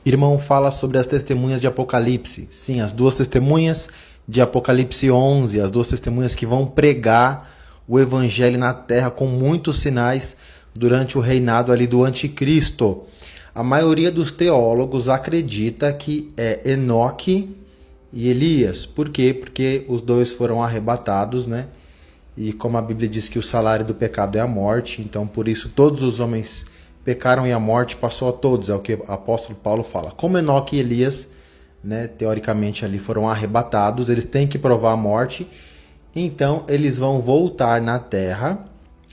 Irmão, fala sobre as testemunhas de Apocalipse. Sim, as duas testemunhas de Apocalipse 11, as duas testemunhas que vão pregar o evangelho na terra com muitos sinais durante o reinado ali do anticristo. A maioria dos teólogos acredita que é Enoque e Elias. Por quê? Porque os dois foram arrebatados, né? E como a Bíblia diz que o salário do pecado é a morte, então por isso todos os homens pecaram e a morte passou a todos, é o que o apóstolo Paulo fala. Como Enoque e Elias, né, teoricamente ali foram arrebatados, eles têm que provar a morte, então eles vão voltar na terra,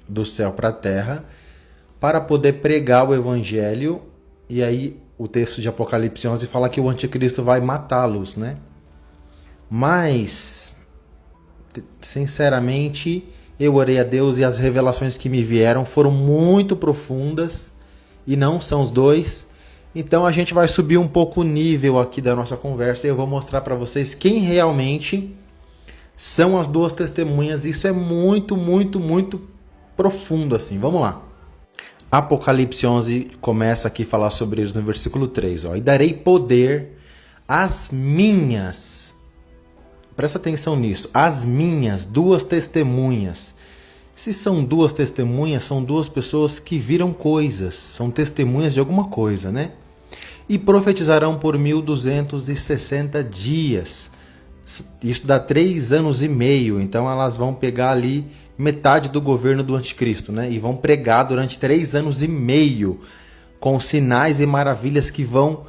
do céu para a terra, para poder pregar o evangelho. E aí o texto de Apocalipse 11 fala que o anticristo vai matá-los, né? Mas, sinceramente, eu orei a Deus e as revelações que me vieram foram muito profundas e não são os dois. Então a gente vai subir um pouco o nível aqui da nossa conversa e eu vou mostrar para vocês quem realmente são as duas testemunhas. Isso é muito, muito, muito profundo assim. Vamos lá. Apocalipse 11 começa aqui a falar sobre eles no versículo 3. Ó. E darei poder às minhas... Presta atenção nisso. As minhas duas testemunhas. Se são duas testemunhas, são duas pessoas que viram coisas. São testemunhas de alguma coisa, né? E profetizarão por 1260 dias. Isso dá 3 anos e meio. Então elas vão pegar ali metade do governo do anticristo, né? E vão pregar durante 3 anos e meio. Com sinais e maravilhas que vão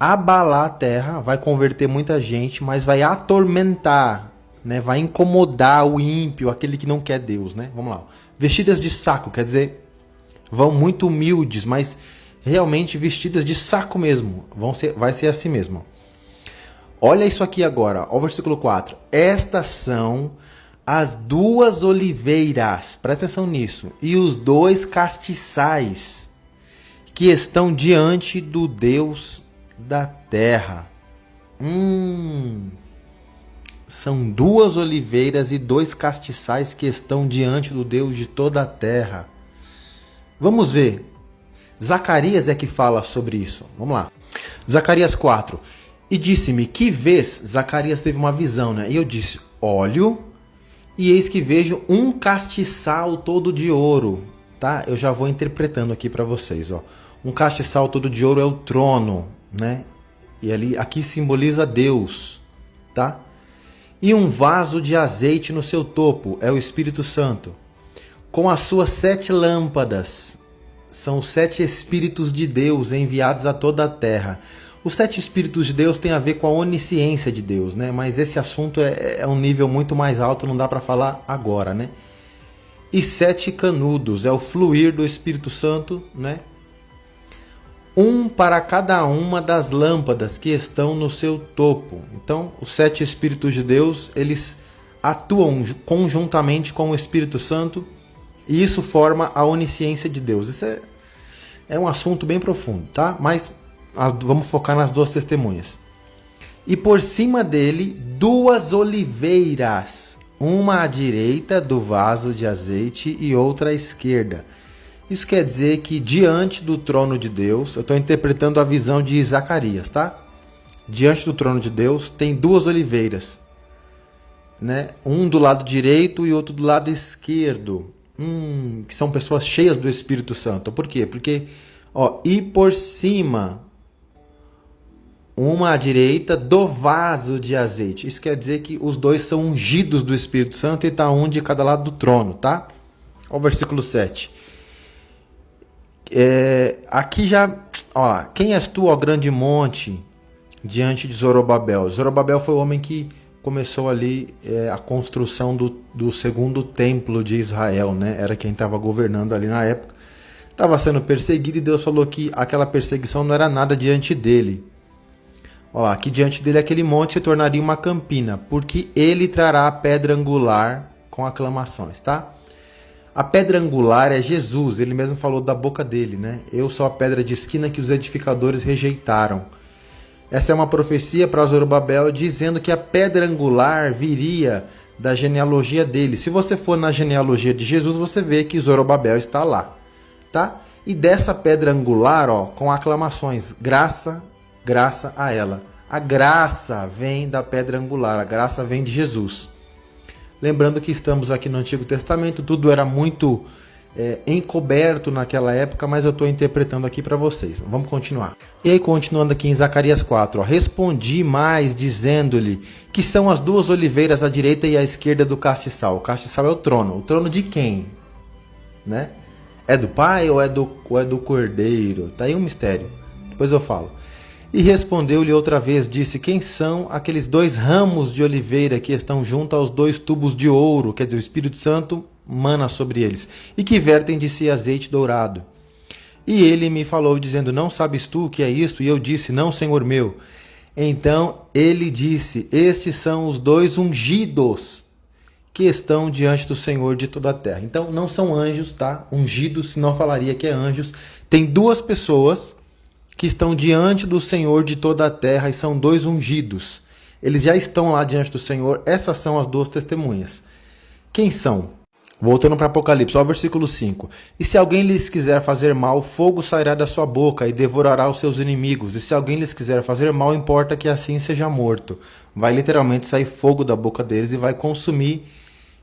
abalar a terra, vai converter muita gente, mas vai atormentar, né? Vai incomodar o ímpio, aquele que não quer Deus, né? Vamos lá. Vestidas de saco, quer dizer, vão muito humildes, mas realmente vestidas de saco mesmo. Vai ser assim mesmo. Olha isso aqui agora, ó, o versículo 4. Estas são as duas oliveiras, presta atenção nisso, e os dois castiçais que estão diante do Deus da terra. São duas oliveiras e 2 castiçais que estão diante do Deus de toda a terra. Vamos ver. Zacarias é que fala sobre isso. Vamos lá. Zacarias 4. E disse-me, que vês? Zacarias teve uma visão, né? E eu disse, olho, e eis que vejo um castiçal todo de ouro. Tá? Eu já vou interpretando aqui para vocês, ó. Um castiçal todo de ouro é o trono, né? E ali, aqui simboliza Deus, tá? E um vaso de azeite no seu topo, é o Espírito Santo. Com as suas 7 lâmpadas, são os 7 Espíritos de Deus enviados a toda a terra. Os 7 Espíritos de Deus têm a ver com a onisciência de Deus, né? Mas esse assunto é um nível muito mais alto, não dá para falar agora, né? E 7 canudos, é o fluir do Espírito Santo, né? Um para cada uma das lâmpadas que estão no seu topo. Então, os 7 Espíritos de Deus, eles atuam conjuntamente com o Espírito Santo e isso forma a onisciência de Deus. Isso é um assunto bem profundo, tá? Mas vamos focar nas duas testemunhas. E por cima dele, 2 oliveiras, uma à direita do vaso de azeite e outra à esquerda. Isso quer dizer que diante do trono de Deus, eu estou interpretando a visão de Zacarias, tá? Diante do trono de Deus tem 2 oliveiras, né? Um do lado direito e outro do lado esquerdo, que são pessoas cheias do Espírito Santo. Por quê? Porque, ó, e por cima, uma à direita do vaso de azeite. Isso quer dizer que os dois são ungidos do Espírito Santo e está um de cada lado do trono, tá? Ó, o versículo 7. Aqui já, ó, quem és tu, ó grande monte, diante de Zorobabel? Zorobabel foi o homem que começou ali a construção do segundo templo de Israel, né? Era quem estava governando ali na época. Estava sendo perseguido e Deus falou que aquela perseguição não era nada diante dele. Olha lá, que diante dele aquele monte se tornaria uma campina, porque ele trará a pedra angular com aclamações, tá? A pedra angular é Jesus, ele mesmo falou da boca dele, né? Eu sou a pedra de esquina que os edificadores rejeitaram. Essa é uma profecia para Zorobabel dizendo que a pedra angular viria da genealogia dele. Se você for na genealogia de Jesus, você vê que Zorobabel está lá, tá? E dessa pedra angular, ó, com aclamações, graça graça a ela. A graça vem da pedra angular, a graça vem de Jesus. Lembrando que estamos aqui no Antigo Testamento, tudo era muito encoberto naquela época, mas eu estou interpretando aqui para vocês. Vamos continuar. E aí, continuando aqui em Zacarias 4, ó, respondi mais, dizendo-lhe que são as duas oliveiras à direita e à esquerda do castiçal. O castiçal é o trono de quem? Né? É do Pai ou é do Cordeiro? Tá aí um mistério, depois eu falo. E respondeu-lhe outra vez, disse, quem são aqueles dois ramos de oliveira que estão junto aos dois tubos de ouro, quer dizer, o Espírito Santo mana sobre eles, e que vertem de si azeite dourado. E ele me falou, dizendo, não sabes tu o que é isto? E eu disse, não, Senhor meu. Então ele disse, estes são os dois ungidos que estão diante do Senhor de toda a terra. Então não são anjos, tá? Ungidos, senão falaria que é anjos. Tem duas pessoas que estão diante do Senhor de toda a terra e são dois ungidos. Eles já estão lá diante do Senhor. Essas são as duas testemunhas. Quem são? Voltando para Apocalipse, ó, versículo 5. E se alguém lhes quiser fazer mal, fogo sairá da sua boca e devorará os seus inimigos. E se alguém lhes quiser fazer mal, importa que assim seja morto. Vai literalmente sair fogo da boca deles e vai consumir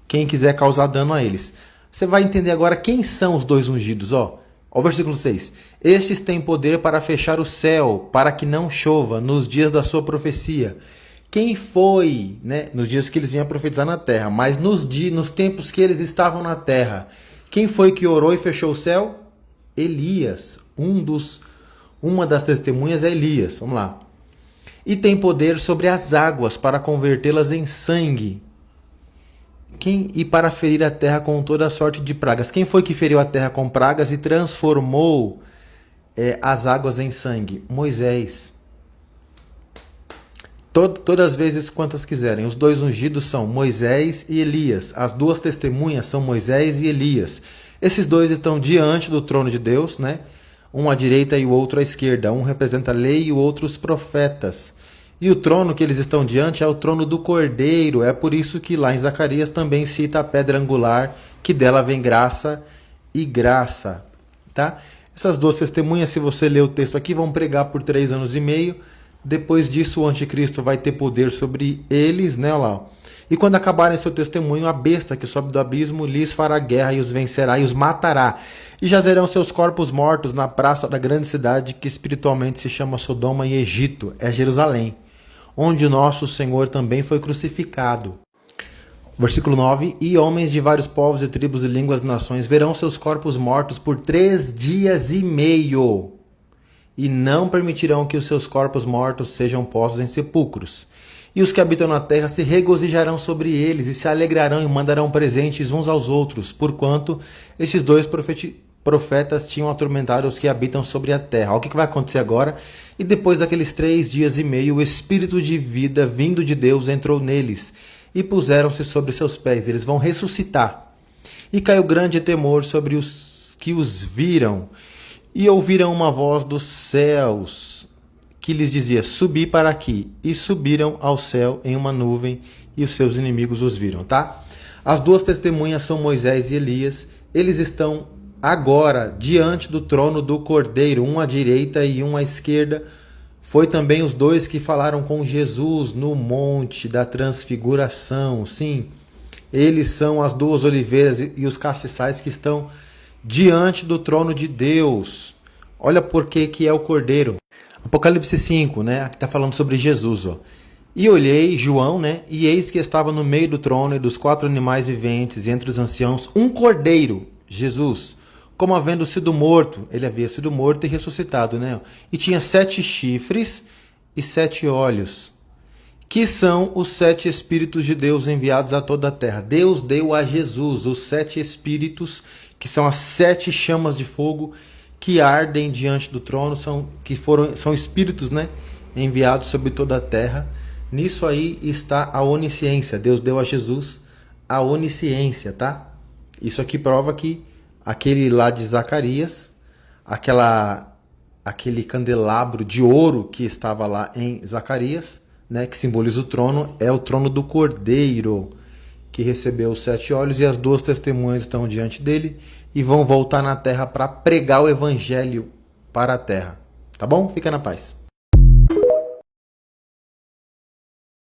quem quiser causar dano a eles. Você vai entender agora quem são os dois ungidos, ó. Ó, versículo 6. Estes têm poder para fechar o céu, para que não chova nos dias da sua profecia. Quem foi, né, nos dias que eles vinham profetizar na terra, mas nos tempos que eles estavam na terra, quem foi que orou e fechou o céu? Elias. Uma das testemunhas é Elias. Vamos lá. E tem poder sobre as águas para convertê-las em sangue. E para ferir a terra com toda sorte de pragas. Quem foi que feriu a terra com pragas e transformou as águas em sangue? Moisés. Todas as vezes quantas quiserem. Os dois ungidos são Moisés e Elias. As duas testemunhas são Moisés e Elias. Esses dois estão diante do trono de Deus, né? Um à direita e o outro à esquerda. Um representa a lei e o outro os profetas. E o trono que eles estão diante é o trono do Cordeiro. É por isso que lá em Zacarias também cita a pedra angular, que dela vem graça e graça. Tá? Essas duas testemunhas, se você ler o texto aqui, vão pregar por 3 anos e meio. Depois disso, o anticristo vai ter poder sobre eles, né? Olha lá. E quando acabarem seu testemunho, a besta que sobe do abismo lhes fará guerra e os vencerá e os matará. E jazerão seus corpos mortos na praça da grande cidade que espiritualmente se chama Sodoma e Egito, é Jerusalém, onde nosso Senhor também foi crucificado. Versículo 9. E homens de vários povos e tribos e línguas e nações verão seus corpos mortos por 3 dias e meio. E não permitirão que os seus corpos mortos sejam postos em sepulcros. E os que habitam na terra se regozijarão sobre eles e se alegrarão e mandarão presentes uns aos outros, porquanto estes dois profetas tinham atormentado os que habitam sobre a terra. Olha o que vai acontecer agora. E depois daqueles 3 dias e meio, o Espírito de vida vindo de Deus entrou neles e puseram-se sobre seus pés. Eles vão ressuscitar. E caiu grande temor sobre os que os viram. E ouviram uma voz dos céus que lhes dizia, subi para aqui. E subiram ao céu em uma nuvem e os seus inimigos os viram, tá? As duas testemunhas são Moisés e Elias. Eles estão agora diante do trono do Cordeiro, um à direita e um à esquerda. Foi também os dois que falaram com Jesus no monte da transfiguração. Sim, eles são as duas oliveiras e os castiçais que estão diante do trono de Deus. Olha por que é o Cordeiro. Apocalipse 5, né? Aqui está falando sobre Jesus, ó. E olhei, João, né? E eis que estava no meio do trono e dos 4 animais viventes e entre os anciãos um cordeiro, Jesus, como havendo sido morto. Ele havia sido morto e ressuscitado, né? E tinha 7 chifres e 7 olhos, que são os 7 Espíritos de Deus enviados a toda a terra. Deus deu a Jesus os 7 Espíritos, que são as 7 chamas de fogo que ardem diante do trono, são espíritos, né, enviados sobre toda a terra. Nisso aí está a onisciência. Deus deu a Jesus a onisciência, tá? Isso aqui prova que aquele lá de Zacarias, aquele candelabro de ouro que estava lá em Zacarias, né, que simboliza o trono, é o trono do Cordeiro, que recebeu os 7 olhos, e as duas testemunhas estão diante dele e vão voltar na terra para pregar o evangelho para a terra. Tá bom? Fica na paz.